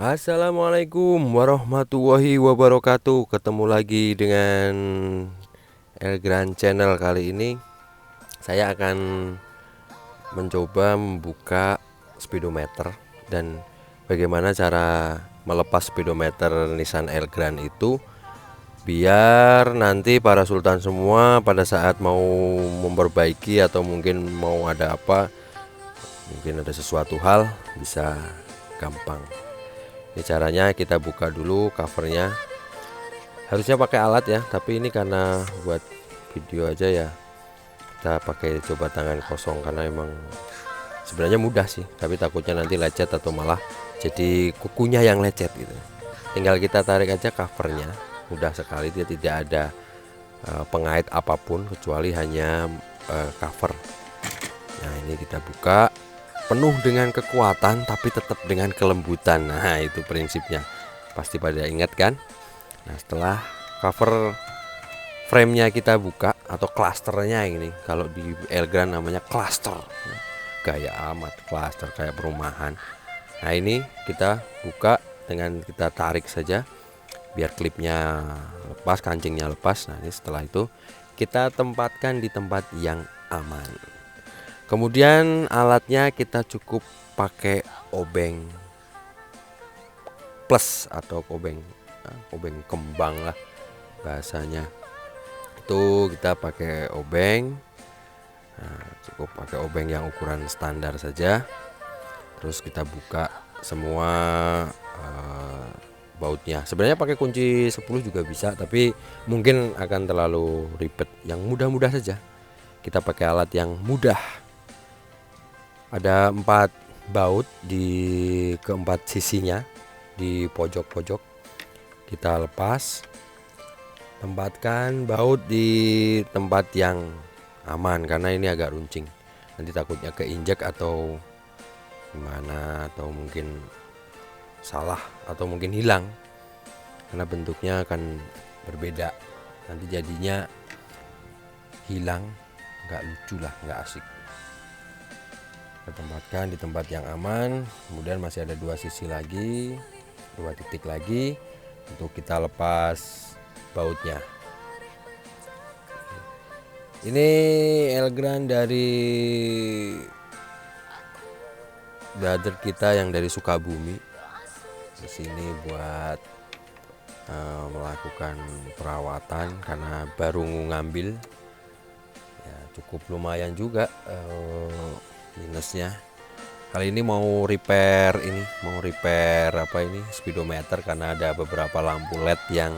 Assalamualaikum warahmatullahi wabarakatuh. Ketemu lagi dengan Elgran Channel. Kali ini saya akan mencoba membuka speedometer dan bagaimana cara melepas speedometer Nissan Elgran itu, biar nanti para sultan semua pada saat mau memperbaiki atau mungkin mau ada apa, mungkin ada sesuatu hal, bisa gampang. Ini caranya, kita buka dulu covernya. Harusnya pakai alat ya, tapi ini karena buat video aja ya, kita pakai coba tangan kosong karena emang sebenarnya mudah sih, tapi takutnya nanti lecet atau malah jadi kukunya yang lecet gitu. Tinggal kita tarik aja covernya, mudah sekali, dia tidak ada pengait apapun kecuali hanya cover. Nah, ini kita buka penuh dengan kekuatan tapi tetap dengan kelembutan. Nah, itu prinsipnya. Pasti pada ingat kan? Nah, setelah cover frame-nya kita buka atau klasternya, ini kalau di Elgran namanya klaster. Gaya amat, klaster kayak perumahan. Nah, ini kita buka dengan kita tarik saja biar klipnya lepas, kancingnya lepas. Nah, ini setelah itu kita tempatkan di tempat yang aman. Kemudian alatnya kita cukup pakai obeng plus atau obeng kembang lah bahasanya. Itu kita pakai obeng. Nah, cukup pakai obeng yang ukuran standar saja. Terus kita buka semua bautnya. Sebenarnya pakai kunci 10 juga bisa, tapi mungkin akan terlalu ribet. Yang mudah-mudah saja. Kita pakai alat yang mudah. Ada 4 baut di keempat sisinya, di pojok-pojok. Kita lepas, tempatkan baut di tempat yang aman karena ini agak runcing. Nanti takutnya keinjak atau gimana, atau mungkin salah, atau mungkin hilang karena bentuknya akan berbeda. Nanti jadinya hilang, nggak lucu lah, nggak asik. Kita tempatkan di tempat yang aman. Kemudian masih ada 2 sisi lagi, 2 titik lagi untuk kita lepas bautnya. Ini Elgran dari brother kita yang dari Sukabumi di sini buat melakukan perawatan karena baru ngambil ya, cukup lumayan juga minusnya. Kali ini mau repair apa ini, speedometer, karena ada beberapa lampu LED yang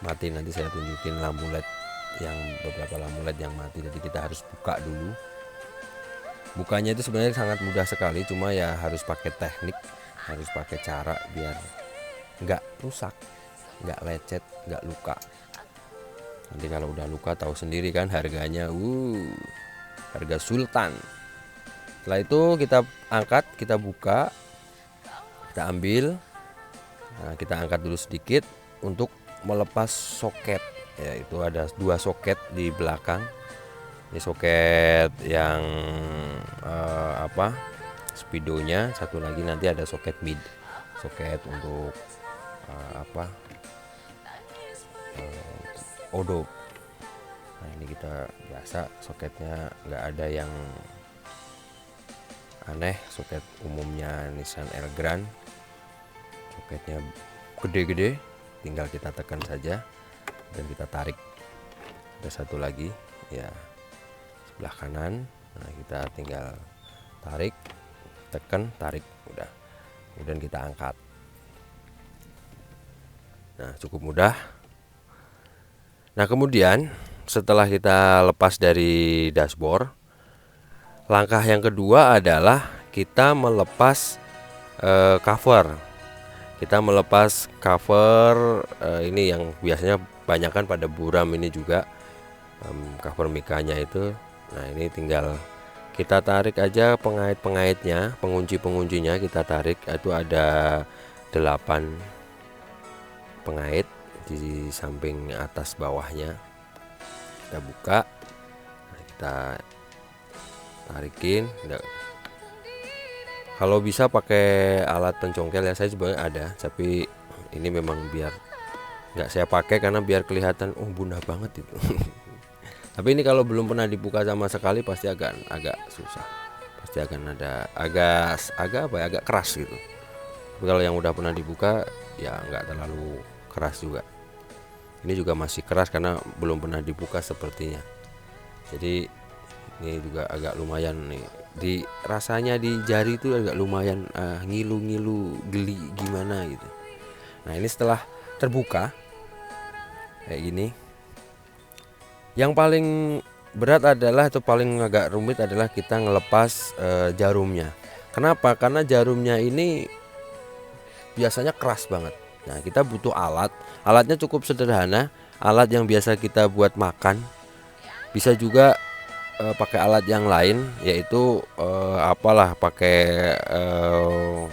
mati. Nanti saya tunjukin beberapa lampu LED yang mati, jadi kita harus buka dulu. Bukanya itu sebenarnya sangat mudah sekali, cuma ya harus pakai teknik, harus pakai cara biar nggak rusak, nggak lecet, nggak luka. Nanti kalau udah luka tahu sendiri kan harganya, harga sultan. Setelah itu kita angkat, kita buka, kita ambil. Nah, kita angkat dulu sedikit untuk melepas soket. Ya, itu ada 2 soket di belakang. Ini soket yang speedonya, satu lagi nanti ada soket mid, soket untuk odo. Nah, ini kita biasa soketnya, nggak ada yang aneh. Soket umumnya Nissan Elgran, soketnya gede-gede, tinggal kita tekan saja dan kita tarik. Ada satu lagi ya sebelah kanan. Nah, kita tinggal tarik, tekan, tarik, udah. Kemudian kita angkat. Nah, cukup mudah. Nah, kemudian setelah kita lepas dari dashboard, langkah yang kedua adalah kita melepas cover. Kita melepas cover ini yang biasanya banyakkan pada buram ini juga, cover mikanya itu. Nah, ini tinggal kita tarik aja pengait-pengaitnya, pengunci-penguncinya kita tarik. Itu ada 8 pengait di samping atas bawahnya. Kita buka, nah, kita tarikin. Kalau bisa pakai alat pencongkel ya, saya sebenarnya ada, tapi ini memang biar nggak saya pakai karena biar kelihatan oh bunda banget itu. Tapi ini kalau belum pernah dibuka sama sekali pasti agak susah, pasti akan ada agak apa ya, agak keras gitu. Tapi kalau yang udah pernah dibuka ya nggak terlalu keras juga. Ini juga masih keras karena belum pernah dibuka sepertinya. Jadi ini juga agak lumayan nih, di rasanya di jari itu agak lumayan ngilu-ngilu, geli gimana gitu. Nah ini setelah terbuka kayak gini, yang paling berat adalah atau paling agak rumit adalah kita ngelepas jarumnya. Kenapa? Karena jarumnya ini biasanya keras banget. Nah kita butuh alatnya cukup sederhana, alat yang biasa kita buat makan. Bisa juga pakai alat yang lain, yaitu apalah pakai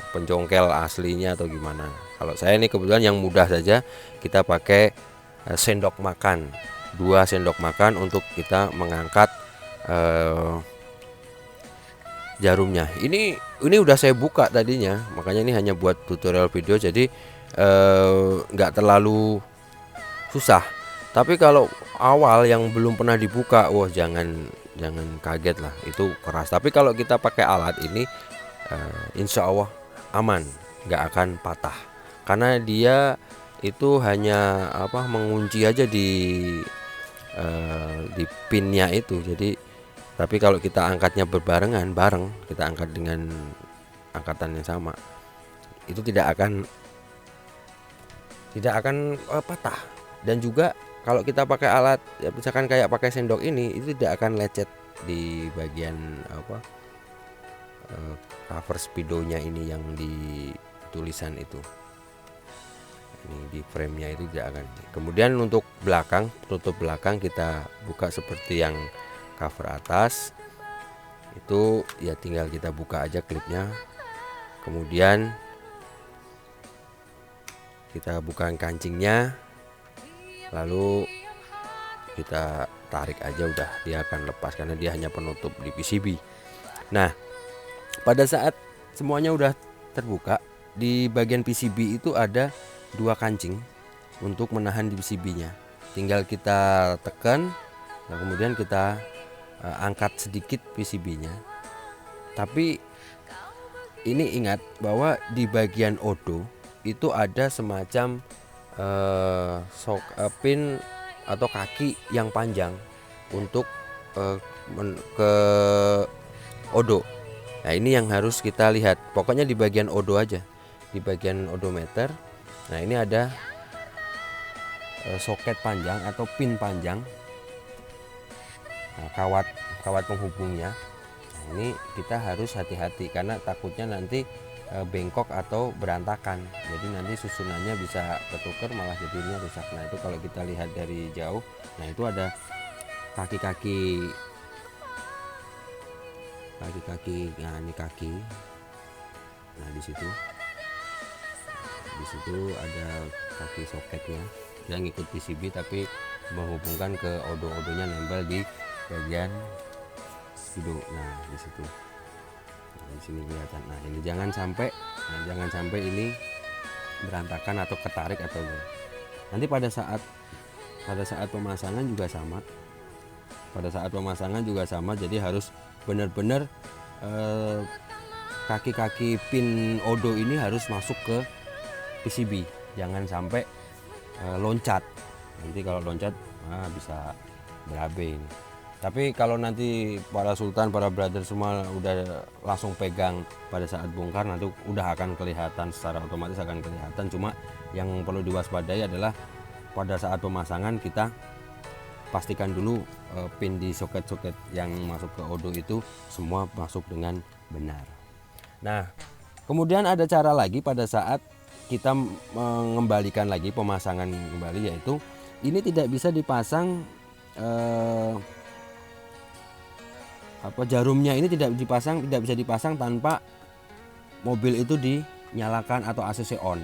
pencongkel aslinya atau gimana. Kalau saya ini kebetulan yang mudah saja, kita pakai sendok makan, 2 sendok makan untuk kita mengangkat jarumnya. Ini udah saya buka tadinya, makanya ini hanya buat tutorial video, jadi nggak terlalu susah. Tapi kalau awal yang belum pernah dibuka, wah jangan kaget lah, itu keras. Tapi kalau kita pakai alat ini, insya Allah aman, nggak akan patah, karena dia itu hanya mengunci aja di pinnya itu. Jadi tapi kalau kita angkatnya berbarengan, kita angkat dengan angkatan yang sama, itu tidak akan patah. Dan juga kalau kita pakai alat ya misalkan kayak pakai sendok ini, itu tidak akan lecet di bagian cover speedonya ini, yang di tulisan itu, ini di framenya itu tidak akan. Kemudian untuk tutup belakang kita buka seperti yang cover atas itu, ya tinggal kita buka aja klipnya, kemudian kita buka kancingnya, lalu kita tarik aja, udah dia akan lepas karena dia hanya penutup di PCB. Nah pada saat semuanya udah terbuka, di bagian PCB itu ada 2 kancing untuk menahan di PCB-nya. Tinggal kita tekan, nah kemudian kita angkat sedikit PCB-nya. Tapi ini ingat bahwa di bagian odo itu ada semacam pin atau kaki yang panjang untuk ke odo. Nah ini yang harus kita lihat, pokoknya di bagian odo aja, di bagian odometer. Nah ini ada soket panjang atau pin panjang, nah, kawat penghubungnya. Nah, ini kita harus hati-hati karena takutnya nanti bengkok atau berantakan, jadi nanti susunannya bisa ketuker, malah jadinya rusak. Nah itu kalau kita lihat dari jauh, nah itu ada kaki-kaki, nah ini kaki, nah di situ ada kaki soketnya, dia ngikut PCB tapi menghubungkan ke odo-odonya, nempel di bagian speedo. Nah di situ, nah, di sini kelihatan. Nah ini jangan sampai ini berantakan atau ketarik atau nanti pada saat pemasangan juga sama. Jadi harus benar-benar kaki-kaki pin odo ini harus masuk ke PCB, jangan sampai loncat. Nanti kalau loncat bisa berabe ini. Tapi kalau nanti para sultan, para brother semua udah langsung pegang pada saat bongkar, nanti udah akan kelihatan, secara otomatis akan kelihatan. Cuma yang perlu diwaspadai adalah pada saat pemasangan kita pastikan dulu pin di soket-soket yang masuk ke odo itu semua masuk dengan benar. Nah kemudian ada cara lagi pada saat kita mengembalikan lagi pemasangan kembali, yaitu ini tidak bisa dipasang jarumnya ini tidak bisa dipasang tanpa mobil itu dinyalakan atau ACC on.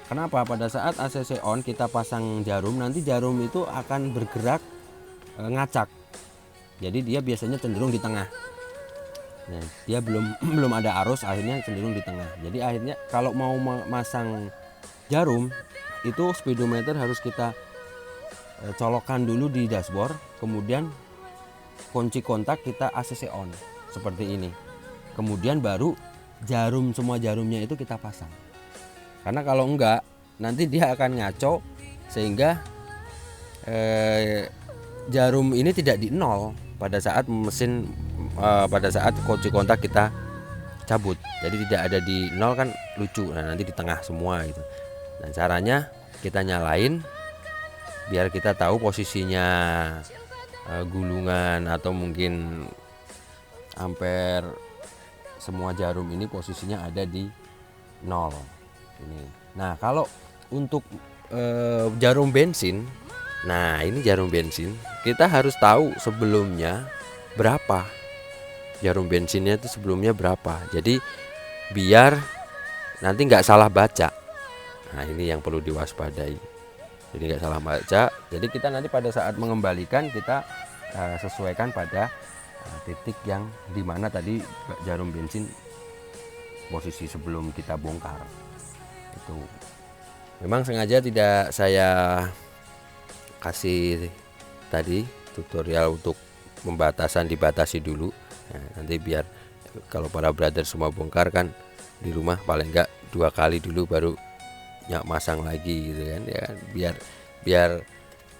Kenapa? Pada saat ACC on kita pasang jarum, nanti jarum itu akan bergerak ngacak. Jadi dia biasanya cenderung di tengah. Nah, dia belum ada arus, akhirnya cenderung di tengah. Jadi akhirnya kalau mau masang jarum itu speedometer harus kita colokkan dulu di dashboard, kemudian kunci kontak kita ACC on seperti ini. Kemudian baru semua jarumnya itu kita pasang. Karena kalau enggak nanti dia akan ngaco sehingga jarum ini tidak di nol pada saat pada saat kunci kontak kita cabut. Jadi tidak ada di nol kan lucu. Nah, nanti di tengah semua gitu. Nah, caranya kita nyalain biar kita tahu posisinya gulungan atau mungkin ampere semua jarum ini posisinya ada di nol ini. Nah, kalau untuk jarum bensin, nah ini jarum bensin kita harus tahu sebelumnya berapa jarum bensinnya itu sebelumnya berapa. Jadi biar nanti nggak salah baca. Nah, ini yang perlu diwaspadai. Jadi nggak salah baca. Jadi kita nanti pada saat mengembalikan kita sesuaikan pada titik yang dimana tadi jarum bensin posisi sebelum kita bongkar. Itu memang sengaja tidak saya kasih tadi tutorial untuk dibatasi dulu. Nah, nanti biar kalau para brother semua bongkar kan di rumah paling enggak 2 kali dulu baru masang lagi gitu kan ya,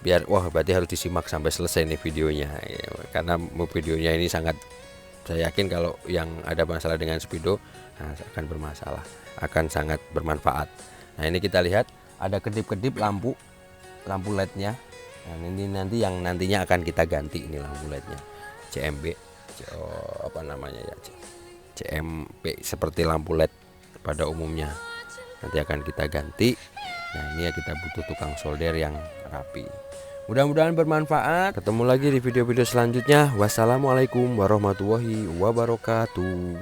biar wah berarti harus disimak sampai selesai nih videonya ya, karena videonya ini sangat, saya yakin kalau yang ada masalah dengan speedo akan bermasalah, akan sangat bermanfaat. Nah, ini kita lihat ada kedip-kedip lampu LED-nya. Nah, ini nanti yang nantinya akan kita ganti, ini lampu LED-nya CMB apa namanya ya, CMP seperti lampu LED pada umumnya, nanti akan kita ganti. Nah, ini ya kita butuh tukang solder yang rapi. Mudah-mudahan bermanfaat. Ketemu lagi di video-video selanjutnya. Wassalamualaikum warahmatullahi wabarakatuh.